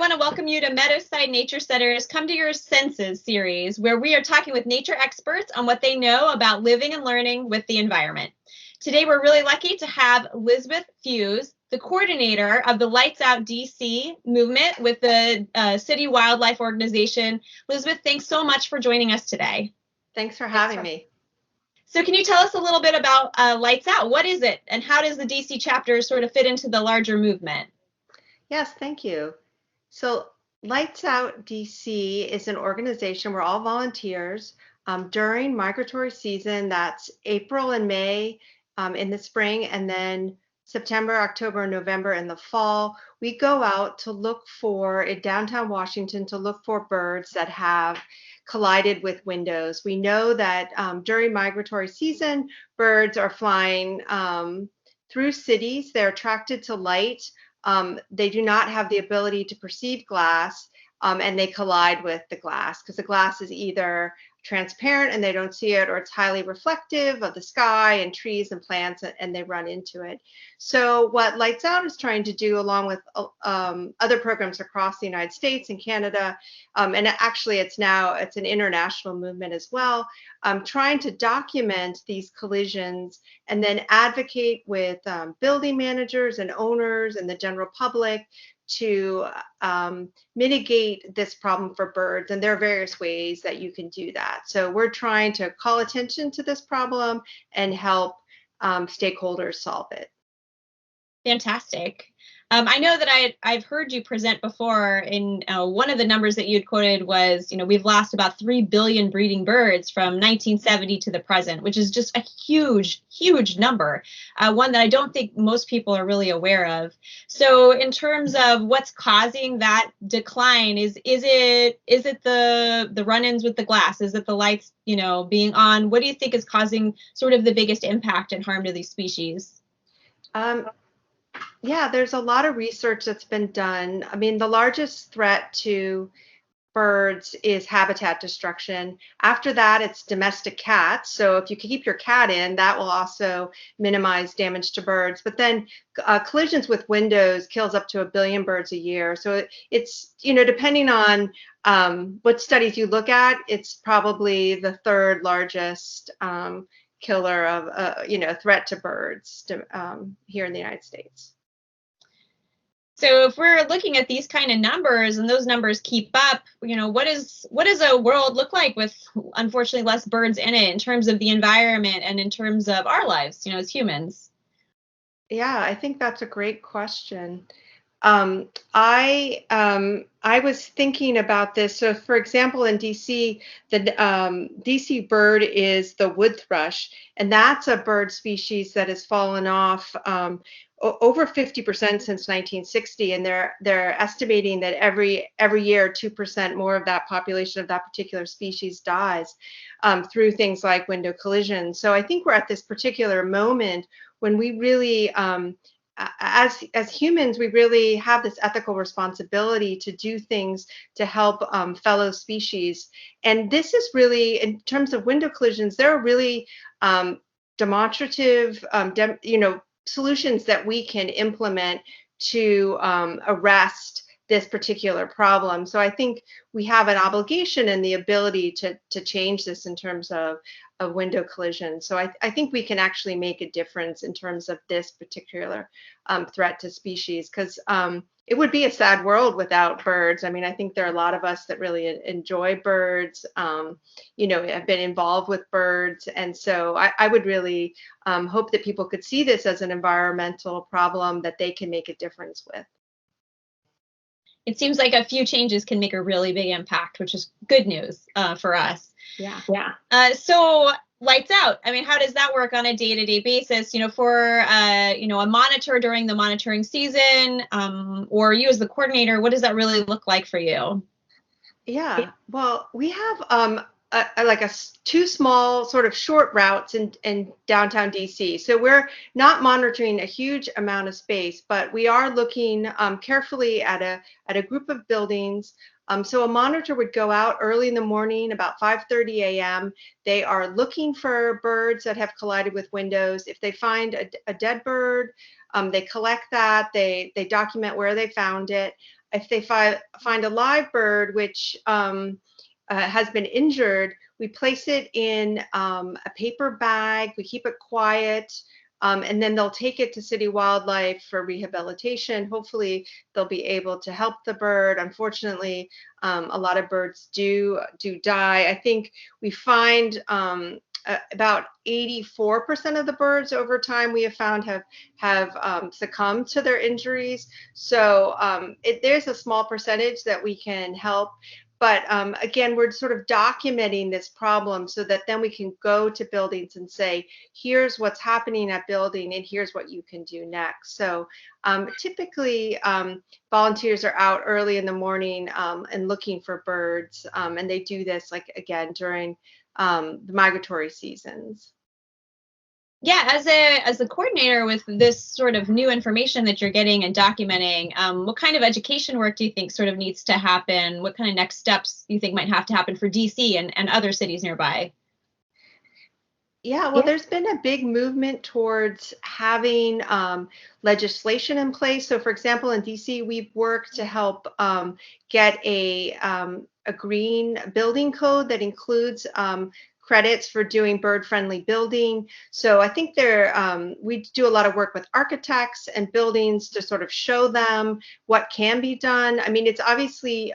want to welcome you to Meadowside Nature Center's Come to Your Senses series, where we are talking with nature experts on what they know about living and learning with the environment. Today, we're really lucky to have Lisbeth Fuisz, the coordinator of the Lights Out DC movement with the City Wildlife Organization. Lisbeth, thanks so much for joining us today. Thanks for having me. So can you tell us a little bit about Lights Out? What is it, and how does the DC chapter sort of fit into the larger movement? Yes, thank you. So Lights Out DC is an organization. We're all volunteers. During migratory season, that's April and May in the spring, and then September, October, November in the fall, we go out to look for, in downtown Washington, to look for birds that have collided with windows. We know that during migratory season, birds are flying through cities. They're attracted to light. They do not have the ability to perceive glass, and they collide with the glass because the glass is either transparent and they don't see it, or it's highly reflective of the sky and trees and plants, and they run into it. So what Lights Out is trying to do, along with other programs across the United States and Canada, and actually it's an international movement as well, trying to document these collisions and then advocate with building managers and owners and the general public to mitigate this problem for birds. And there are various ways that you can do that. So we're trying to call attention to this problem and help stakeholders solve it. Fantastic. I know that I've heard you present before, in one of the numbers that you'd quoted was, we've lost about 3 billion breeding birds from 1970 to the present, which is just a huge, huge number, one that I don't think most people are really aware of. So in terms of what's causing that decline, is it the run-ins with the glass? Is it the lights, being on? What do you think is causing sort of the biggest impact and harm to these species? Yeah, there's a lot of research that's been done. I mean, the largest threat to birds is habitat destruction. After that, it's domestic cats. So if you keep your cat in, that will also minimize damage to birds. But then collisions with windows kills up to 1 billion birds a year. So it's, depending on what studies you look at, it's probably the third largest killer of, threat to birds here in the United States. So if we're looking at these kind of numbers and those numbers keep up, what does a world look like with, unfortunately, less birds in it in terms of the environment and in terms of our lives, as humans? Yeah, I think that's a great question. I was thinking about this. So, for example, in DC, the DC bird is the wood thrush, and that's a bird species that has fallen off over 50% since 1960, and they're estimating that every year 2% more of that population of that particular species dies through things like window collisions. So I think we're at this particular moment when we really as humans, we really have this ethical responsibility to do things to help fellow species. And this is really, in terms of window collisions, there are really demonstrative, solutions that we can implement to arrest this particular problem. So I think we have an obligation and the ability to change this in terms of window collision. So I think we can actually make a difference in terms of this particular threat to species, because it would be a sad world without birds. I mean, I think there are a lot of us that really enjoy birds, have been involved with birds. And so I would really hope that people could see this as an environmental problem that they can make a difference with. It seems like a few changes can make a really big impact, which is good news for us. Yeah. So Lights Out, I mean, how does that work on a day-to-day basis, for, a monitor during the monitoring season, or you as the coordinator, what does that really look like for you? Yeah, well, we have two small sort of short routes in downtown DC. So we're not monitoring a huge amount of space, but we are looking carefully at a group of buildings. So a monitor would go out early in the morning, about 5:30 a.m. They are looking for birds that have collided with windows. If they find a dead bird, they collect that. They document where they found it. if they find a live bird which has been injured, we place it in a paper bag. We keep it quiet. And then they'll take it to city wildlife for rehabilitation. Hopefully, they'll be able to help the bird. Unfortunately, a lot of birds do die. I think we find about 84% of the birds over time we have found have succumbed to their injuries. So there's a small percentage that we can help. But again, we're sort of documenting this problem so that then we can go to buildings and say, here's what's happening at building and here's what you can do next. So typically volunteers are out early in the morning and looking for birds. And they do this, like, again, during the migratory seasons. Yeah, as a coordinator with this sort of new information that you're getting and documenting, what kind of education work do you think sort of needs to happen? What kind of next steps do you think might have to happen for DC and other cities nearby? Yeah, well, there's been a big movement towards having legislation in place. So, for example, in DC, we've worked to help get a green building code that includes credits for doing bird-friendly building. So, I think we do a lot of work with architects and buildings to sort of show them what can be done. I mean, it's obviously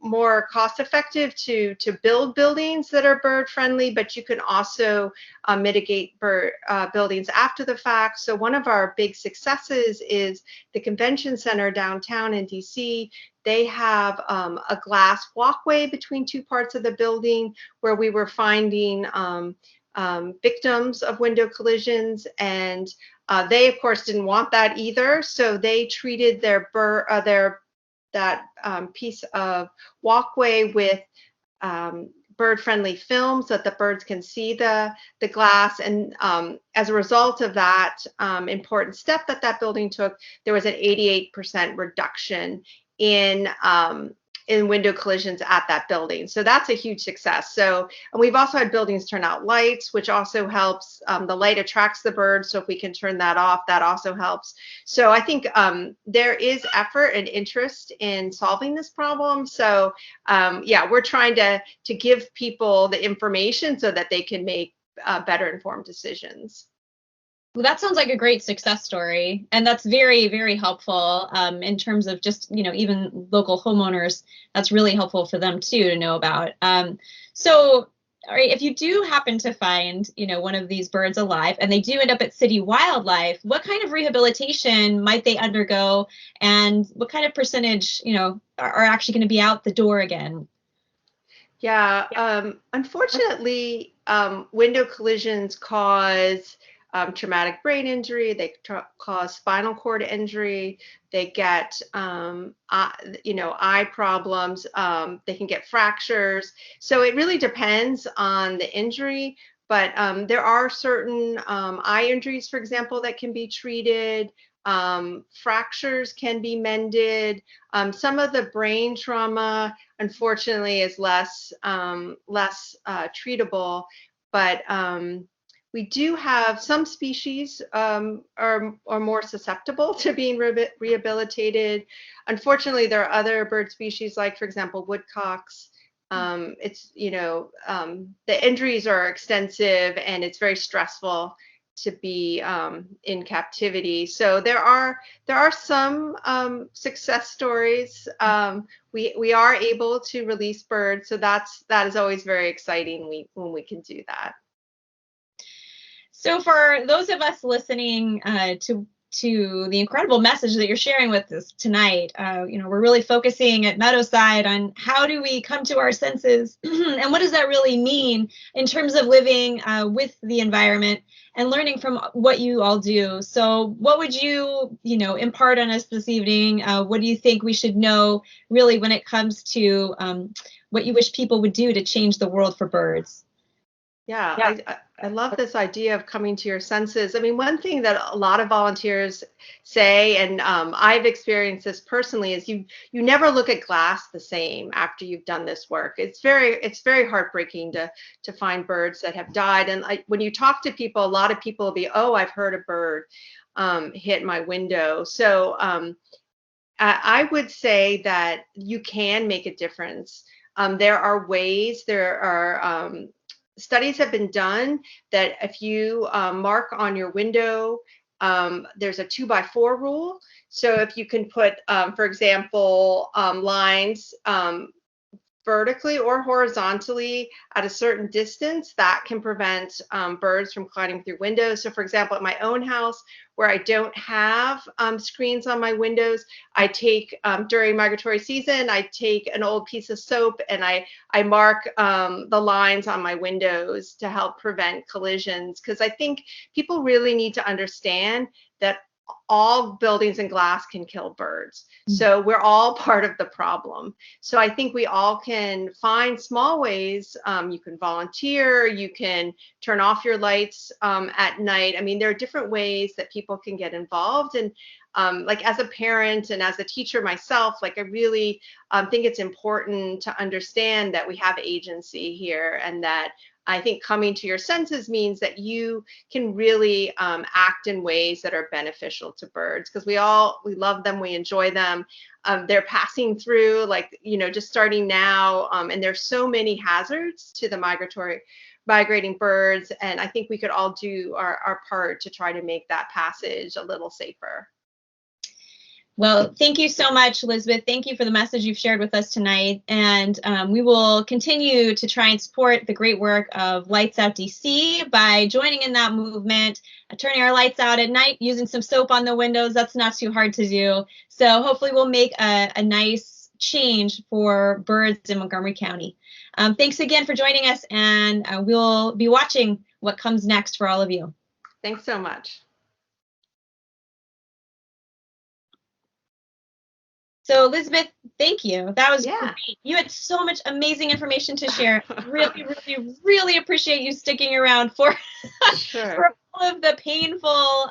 more cost effective to build buildings that are bird friendly, but you can also mitigate bird buildings after the fact. So one of our big successes is the convention center downtown in DC. They have a glass walkway between two parts of the building where we were finding victims of window collisions, and they of course didn't want that either. So they treated their that piece of walkway with bird-friendly film so that the birds can see the glass. And as a result of that important step that building took, there was an 88% reduction in window collisions at that building. So that's a huge success. So, and we've also had buildings turn out lights, which also helps. The light attracts the birds. So if we can turn that off, that also helps. So I think there is effort and interest in solving this problem. So yeah, we're trying to give people the information so that they can make better informed decisions. Well, that sounds like a great success story, and that's very, very helpful in terms of just, even local homeowners. That's really helpful for them too to know about. So, all right, if you do happen to find, one of these birds alive, and they do end up at city wildlife, what kind of rehabilitation might they undergo, and what kind of percentage, are actually going to be out the door again? Yeah, unfortunately, window collisions cause traumatic brain injury. They cause spinal cord injury. They get, eye problems. They can get fractures. So it really depends on the injury. But there are certain eye injuries, for example, that can be treated. Fractures can be mended. Some of the brain trauma, unfortunately, is less treatable, but we do have some species are more susceptible to being rehabilitated. Unfortunately, there are other bird species, like, for example, woodcocks. The injuries are extensive and it's very stressful to be in captivity. So there are some success stories. We are able to release birds, so that is always very exciting when we can do that. So for those of us listening to the incredible message that you're sharing with us tonight, we're really focusing at Meadowside on how do we come to our senses and what does that really mean in terms of living with the environment and learning from what you all do. So what would you, impart on us this evening? What do you think we should know really when it comes to what you wish people would do to change the world for birds? Yeah, I love this idea of coming to your senses. I mean, one thing that a lot of volunteers say, and I've experienced this personally, is you never look at glass the same after you've done this work. It's very heartbreaking to find birds that have died. And when you talk to people, a lot of people will be, oh, I've heard a bird hit my window. So I would say that you can make a difference. There are ways, there are studies have been done that if you mark on your window, there's a 2x4 rule. So if you can put, for example, lines vertically or horizontally at a certain distance, that can prevent birds from climbing through windows. So for example, at my own house where I don't have screens on my windows, I take, during migratory season, I take an old piece of soap and I mark the lines on my windows to help prevent collisions. Because I think people really need to understand that all buildings and glass can kill birds. So we're all part of the problem. So I think we all can find small ways. You can volunteer, you can turn off your lights at night. I mean, there are different ways that people can get involved. And like as a parent and as a teacher myself, like I really think it's important to understand that we have agency here, and that I think coming to your senses means that you can really act in ways that are beneficial to birds, because we love them, we enjoy them. They're passing through, like, just starting now, and there's so many hazards to the migrating birds, and I think we could all do our part to try to make that passage a little safer. Well, thank you so much, Lisbeth. Thank you for the message you've shared with us tonight. And we will continue to try and support the great work of Lights Out DC by joining in that movement, turning our lights out at night, using some soap on the windows. That's not too hard to do. So hopefully we'll make a nice change for birds in Montgomery County. Thanks again for joining us, and we'll be watching what comes next for all of you. Thanks so much. So Lisbeth, thank you. That was great. You had so much amazing information to share. Really, really, really appreciate you sticking around for, Sure. for all of the painful